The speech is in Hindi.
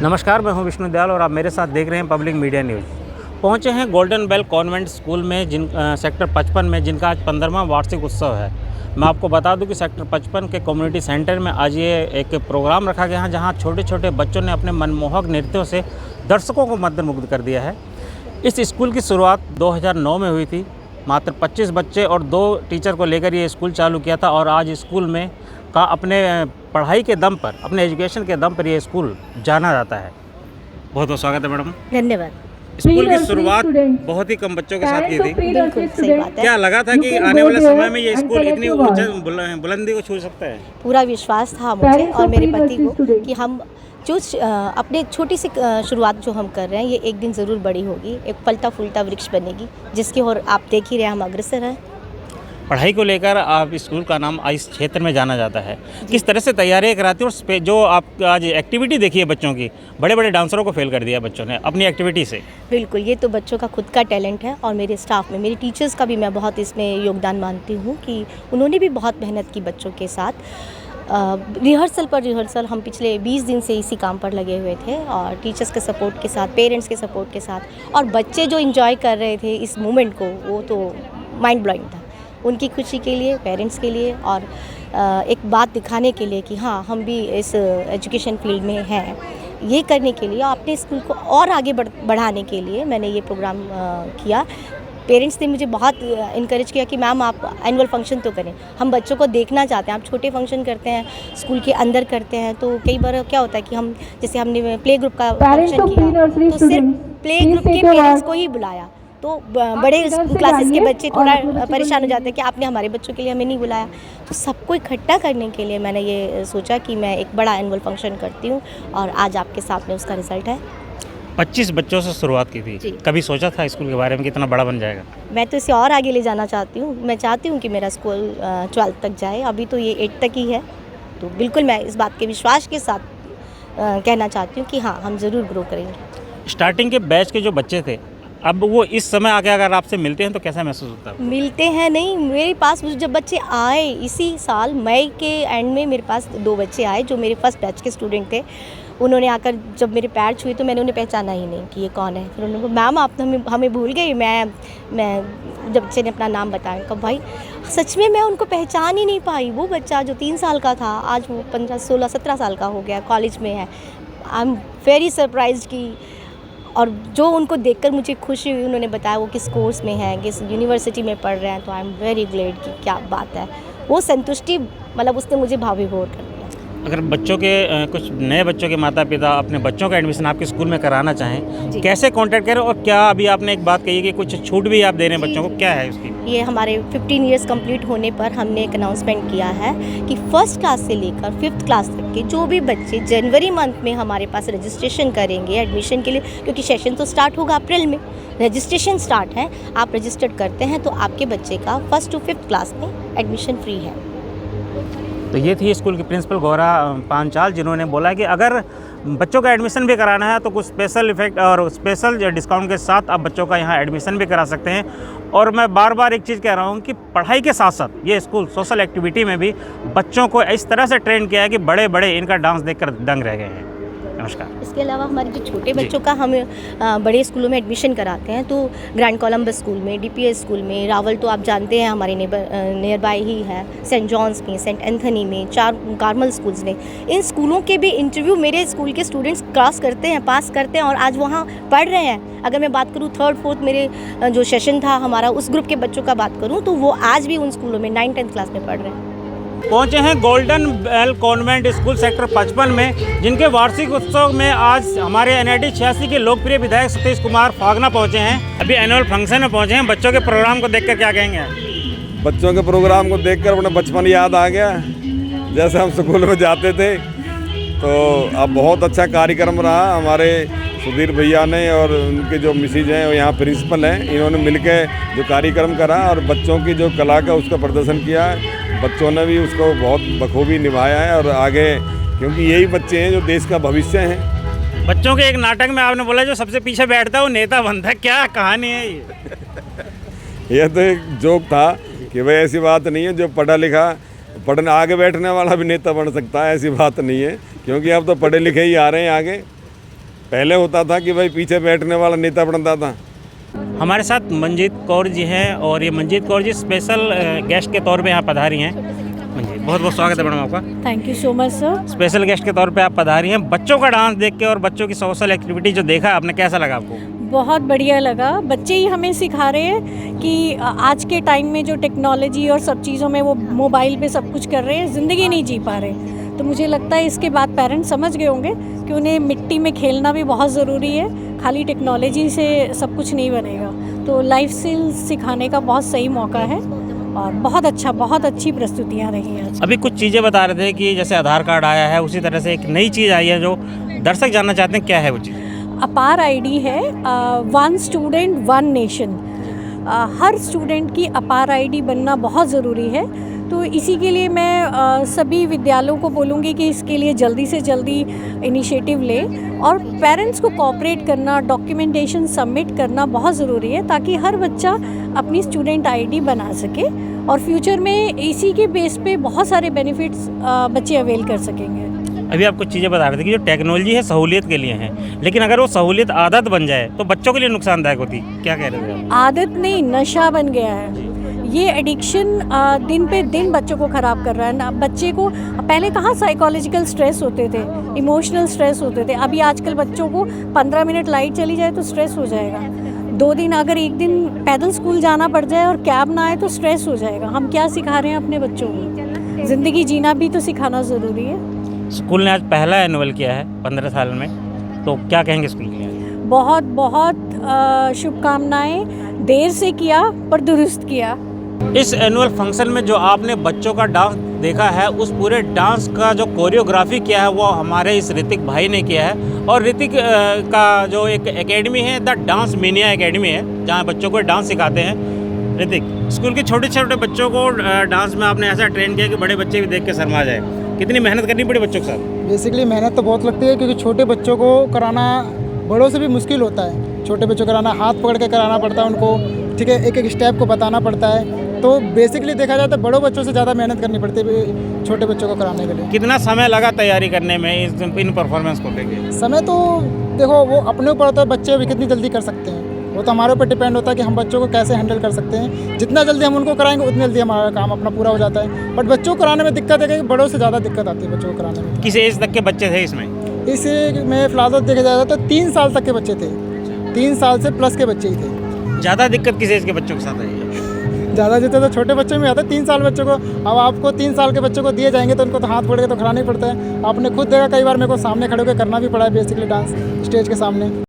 नमस्कार, मैं हूं विष्णु दयाल और आप मेरे साथ देख रहे हैं पब्लिक मीडिया न्यूज़। पहुंचे हैं गोल्डन बेल कॉन्वेंट स्कूल में सेक्टर 55 में, जिनका आज 15वां वार्षिक उत्सव है। मैं आपको बता दूं कि सेक्टर 55 के कम्युनिटी सेंटर में आज ये एक प्रोग्राम रखा गया है, जहां छोटे छोटे बच्चों ने अपने मनमोहक नृत्यों से दर्शकों को मंत्रमुग्ध कर दिया है। इस स्कूल की शुरुआत 2009 में हुई थी। मात्र 25 बच्चे और 2 टीचर को लेकर ये स्कूल चालू किया था और आज स्कूल में का अपने पढ़ाई के दम पर, अपने एजुकेशन के दम पर ये स्कूल जाना जाता है। बहुत बहुत स्वागत है मैडम। धन्यवाद। स्कूल की शुरुआत बहुत ही कम बच्चों के साथ की थी। बिल्कुल सही बात है। क्या लगा था कि आने वाले समय में ये स्कूल इतनी बुलंदी को छू सकता है? पूरा विश्वास था मुझे और मेरे पति को कि हम जो अपने छोटी सी शुरुआत जो हम कर रहे हैं, ये एक दिन ज़रूर बड़ी होगी, एक फलता फूलता वृक्ष बनेगी, जिसकी ओर आप देख ही रहे हैं, हम अग्रसर हैं। पढ़ाई को लेकर आप स्कूल का नाम इस क्षेत्र में जाना जाता है। किस तरह से तैयारियां कराती हैं और जो आप आज एक्टिविटी देखी है बच्चों की, बड़े बड़े डांसरों को फेल कर दिया बच्चों ने अपनी एक्टिविटी से। बिल्कुल, ये तो बच्चों का खुद का टैलेंट है और मेरे स्टाफ में, मेरे टीचर्स का भी मैं बहुत इसमें योगदान मानती हूँ कि उन्होंने भी बहुत मेहनत की बच्चों के साथ। रिहर्सल पर रिहर्सल हम पिछले 20 दिन से इसी काम पर लगे हुए थे और टीचर्स के सपोर्ट के साथ, पेरेंट्स के सपोर्ट के साथ, और बच्चे जो एंजॉय कर रहे थे इस मोमेंट को, वो तो माइंड ब्लोइंग था। उनकी खुशी के लिए, पेरेंट्स के लिए और एक बात दिखाने के लिए कि हाँ, हम भी इस एजुकेशन फील्ड में हैं, ये करने के लिए, अपने स्कूल को और आगे बढ़ाने के लिए मैंने ये प्रोग्राम किया। पेरेंट्स ने मुझे बहुत इनकरेज किया कि मैम आप एनुअल फंक्शन तो करें, हम बच्चों को देखना चाहते हैं। आप छोटे फंक्शन करते हैं, स्कूल के अंदर करते हैं, तो कई बार क्या होता है कि हम, जैसे हमने प्ले ग्रुप का फंक्शन किया तो सिर्फ प्ले ग्रुप के पेरेंट्स को ही बुलाया, तो बड़े क्लासेस के बच्चे थोड़ा परेशान हो जाते हैं कि आपने हमारे बच्चों के लिए हमें नहीं बुलाया। तो सबको इकट्ठा करने के लिए मैंने ये सोचा कि मैं एक बड़ा एनुअल फंक्शन करती हूँ और आज आपके सामने उसका रिजल्ट है। 25 बच्चों से शुरुआत की थी। कभी सोचा था स्कूल के बारे में कितना बड़ा बन जाएगा? मैं तो इसे और आगे ले जाना चाहती हूँ। मैं चाहती हूँ कि मेरा स्कूल 12th तक जाए, अभी तो ये 8 तक ही है। तो बिल्कुल मैं इस बात के विश्वास के साथ कहना चाहती हूँ कि हाँ, हम ज़रूर ग्रो करेंगे। स्टार्टिंग के बैच के जो बच्चे थे, अब वो इस समय आके अगर आपसे मिलते हैं तो कैसा महसूस होता है? मिलते हैं नहीं, मेरे पास जब बच्चे आए इसी साल मई के एंड में, मेरे पास 2 बच्चे आए जो मेरे फर्स्ट बैच के स्टूडेंट थे। उन्होंने आकर जब मेरे पैर छुए तो मैंने उन्हें पहचाना ही नहीं कि ये कौन है। फिर उन्होंने कहा मैम आप तो हमें भूल गई। मैं जब बच्चे ने अपना नाम बताया, कहा भाई सच में मैं उनको पहचान ही नहीं पाई। वो बच्चा जो 3 साल का था, आज वो 15, 16, 17 साल का हो गया, कॉलेज में है। आई एम वेरी सरप्राइज्ड कि, और जो उनको देखकर मुझे खुशी हुई, उन्होंने बताया वो किस कोर्स में है, किस यूनिवर्सिटी में पढ़ रहे हैं। तो आई एम वेरी ग्लेड कि क्या बात है, वो संतुष्टि, मतलब उसने मुझे भावविभोर कर दिया। अगर बच्चों के कुछ नए बच्चों के माता पिता अपने बच्चों का एडमिशन आपके स्कूल में कराना चाहें, कैसे कांटेक्ट करें? और क्या अभी आपने एक बात कही कि कुछ छूट भी आप दे रहे हैं बच्चों को, क्या है उसकी? ये हमारे 15 ईयर्स कंप्लीट होने पर हमने एक अनाउंसमेंट किया है कि 1st क्लास से लेकर 5th क्लास तक के जो भी बच्चे जनवरी मंथ में हमारे पास रजिस्ट्रेशन करेंगे एडमिशन के लिए, क्योंकि सेशन तो स्टार्ट होगा अप्रैल में, रजिस्ट्रेशन स्टार्ट है, आप रजिस्टर्ड करते हैं तो आपके बच्चे का 1st to 5th क्लास में एडमिशन फ्री है। तो ये थी स्कूल की प्रिंसिपल गौरा पांचाल, जिन्होंने बोला कि अगर बच्चों का एडमिशन भी कराना है तो कुछ स्पेशल इफेक्ट और स्पेशल डिस्काउंट के साथ आप बच्चों का यहाँ एडमिशन भी करा सकते हैं। और मैं बार बार एक चीज़ कह रहा हूँ कि पढ़ाई के साथ साथ ये स्कूल सोशल एक्टिविटी में भी बच्चों को इस तरह से ट्रेन किया है कि बड़े बड़े इनका डांस देखकर दंग रह गए हैं। नमस्कार। इसके अलावा हमारे जो छोटे बच्चों का हम बड़े स्कूलों में एडमिशन कराते हैं, तो ग्रैंड कोलंबस स्कूल में, DPS स्कूल में, रावल तो आप जानते हैं हमारे नियर बाय ही है, सेंट जॉन्स में, सेंट एंथनी में, 4 कार्मल स्कूल्स में। इन स्कूलों के भी इंटरव्यू मेरे स्कूल के स्टूडेंट्स क्रॉस करते हैं, पास करते हैं और आज वहाँ पढ़ रहे हैं। अगर मैं बात करूँ 3rd 4th मेरे जो सेशन था हमारा, उस ग्रुप के बच्चों का बात करूँ तो वो आज भी उन स्कूलों में 9th 10th क्लास में पढ़ रहे हैं। पहुंचे हैं Golden Bell Convent School sector 55 में, जिनके वार्षिक उत्सव में आज हमारे NIT 86 के लोकप्रिय विधायक सतीश कुमार फागना पहुंचे हैं। अभी एनुअल फंक्शन में पहुंचे हैं। बच्चों के प्रोग्राम को देखकर क्या कहेंगे? बच्चों के प्रोग्राम को देखकर अपना बचपन याद आ गया। जैसे हम स्कूल में जाते थे, तो अब बहुत अच्छा कार्यक्रम रहा। हमारे सुधीर भैया ने और उनके जो मिसिज हैं, यहाँ प्रिंसिपल हैं, इन्होंने मिलकर जो कार्यक्रम करा और बच्चों की जो कला का उसका प्रदर्शन किया है। बच्चों ने भी उसको बहुत बखूबी निभाया है और आगे, क्योंकि यही बच्चे हैं जो देश का भविष्य हैं। बच्चों के एक नाटक में आपने बोला जो सबसे पीछे बैठता है वो नेता बनता है, क्या कहानी है ये? यह तो एक जोक था कि भाई ऐसी बात नहीं है, जो पढ़ा लिखा पढ़ने आगे बैठने वाला भी नेता बन सकता है, ऐसी बात नहीं है, क्योंकि अब तो पढ़े लिखे ही आ रहे हैं आगे। पहले होता था कि भाई पीछे बैठने वाला नेता बनता था। हमारे साथ मंजीत कौर जी हैं और ये मंजीत कौर जी स्पेशल गेस्ट के तौर पे यहाँ पधारी हैं। मंजीत, बहुत बहुत स्वागत है मैडम आपका। Thank you so much sir. Special guest के तौर पे आप पधारी हैं। बच्चों का डांस देख के और बच्चों की सोशल एक्टिविटी जो देखा आपने, कैसा लगा आपको? बहुत बढ़िया लगा। बच्चे ही हमें सिखा रहे हैं कि आज के टाइम में जो टेक्नोलॉजी और सब चीज़ों में वो मोबाइल पे सब कुछ कर रहे हैं, ज़िंदगी नहीं जी पा रहे। तो मुझे लगता है इसके बाद पेरेंट्स समझ गए होंगे कि उन्हें मिट्टी में खेलना भी बहुत ज़रूरी है, खाली टेक्नोलॉजी से सब कुछ नहीं बनेगा। तो लाइफ स्किल्स सिखाने का बहुत सही मौका है और बहुत अच्छी प्रस्तुतियाँ रही हैं। अभी कुछ चीज़ें बता रहे थे कि जैसे आधार कार्ड आया है, उसी तरह से एक नई चीज़ आई है जो दर्शक जानना चाहते हैं, क्या है वो चीज़? अपार आईडी है, वन स्टूडेंट वन नेशन। हर स्टूडेंट की अपार आईडी बनना बहुत ज़रूरी है। तो इसी के लिए मैं सभी विद्यालयों को बोलूँगी कि इसके लिए जल्दी से जल्दी इनिशिएटिव लें और पेरेंट्स को कोऑपरेट करना, डॉक्यूमेंटेशन सबमिट करना बहुत ज़रूरी है ताकि हर बच्चा अपनी स्टूडेंट आईडी बना सके और फ्यूचर में इसी के बेस पे बहुत सारे बेनिफिट्स बच्चे अवेल कर सकेंगे। अभी आप कुछ चीज़ें बता रहे थे कि जो टेक्नोलॉजी है सहूलियत के लिए है, लेकिन अगर वो सहूलियत आदत बन जाए तो बच्चों के लिए नुकसानदायक होती। क्या कह रहे थे आप? आदत नहीं, नशा बन गया है। ये एडिक्शन दिन पे दिन बच्चों को ख़राब कर रहा है ना। बच्चे को पहले कहाँ साइकोलॉजिकल स्ट्रेस होते थे, इमोशनल स्ट्रेस होते थे। अभी आजकल बच्चों को 15 मिनट लाइट चली जाए तो स्ट्रेस हो जाएगा। 2 दिन अगर एक दिन पैदल स्कूल जाना पड़ जाए और कैब ना आए तो स्ट्रेस हो जाएगा। हम क्या सिखा रहे हैं अपने बच्चों को? ज़िंदगी जीना भी तो सिखाना ज़रूरी है। स्कूल ने आज पहला एनुअल किया है 15 साल में, तो क्या कहेंगे स्कूल के लिए? बहुत शुभकामनाएं। देर से किया पर दुरुस्त किया। इस एनुअल फंक्शन में जो आपने बच्चों का डांस देखा है, उस पूरे डांस का जो कोरियोग्राफी किया है वो हमारे इस ऋतिक भाई ने किया है। और ऋतिक का जो एक एकेडमी है, द डांस मीनिया एकेडमी है, जहाँ बच्चों को डांस सिखाते हैं। ऋतिक, स्कूल के छोटे छोटे बच्चों को डांस में आपने ऐसा ट्रेन किया कि बड़े बच्चे भी देख के शर्मा जाए। कितनी मेहनत करनी पड़ी बच्चों के साथ? बेसिकली मेहनत तो बहुत लगती है, क्योंकि छोटे बच्चों को कराना बड़ों से भी मुश्किल होता है। छोटे बच्चों को कराना, हाथ पकड़ के कराना पड़ता है उनको, ठीक है, एक एक स्टेप को बताना पड़ता है। तो बेसिकली देखा जाए तो बड़ों बच्चों से ज़्यादा मेहनत करनी पड़ती है छोटे बच्चों को कराने के लिए। कितना समय लगा तैयारी करने में इन परफॉर्मेंस को लेके? समय तो देखो वो अपने ऊपर होता है, बच्चे भी कितनी जल्दी कर सकते हैं, वो तो हमारे ऊपर डिपेंड होता है कि हम बच्चों को कैसे हैंडल कर सकते हैं। जितना जल्दी हम उनको कराएंगे उतनी जल्दी हमारा काम अपना पूरा हो जाता है। बट बच्चों को कराने में दिक्कत है कि बड़ों से ज़्यादा दिक्कत आती है बच्चों को कराने में। किस एज तक के बच्चे थे इसमें? इसमें फिलहाल देखा जाए तो 3 साल तक के बच्चे थे, 3 साल से प्लस के बच्चे ही थे। ज़्यादा दिक्कत किस एज के बच्चों के साथ आई है? ज़्यादा जितने तो छोटे बच्चों में आता है 3 साल बच्चों को। अब आपको 3 साल के बच्चों को दिए जाएंगे तो उनको तो हाथ पकड़ के तो कराना ही पड़ता है। आपने खुद देखा, कई बार मेरे को सामने खड़े होकर करना भी पड़ा है बेसिकली डांस स्टेज के सामने।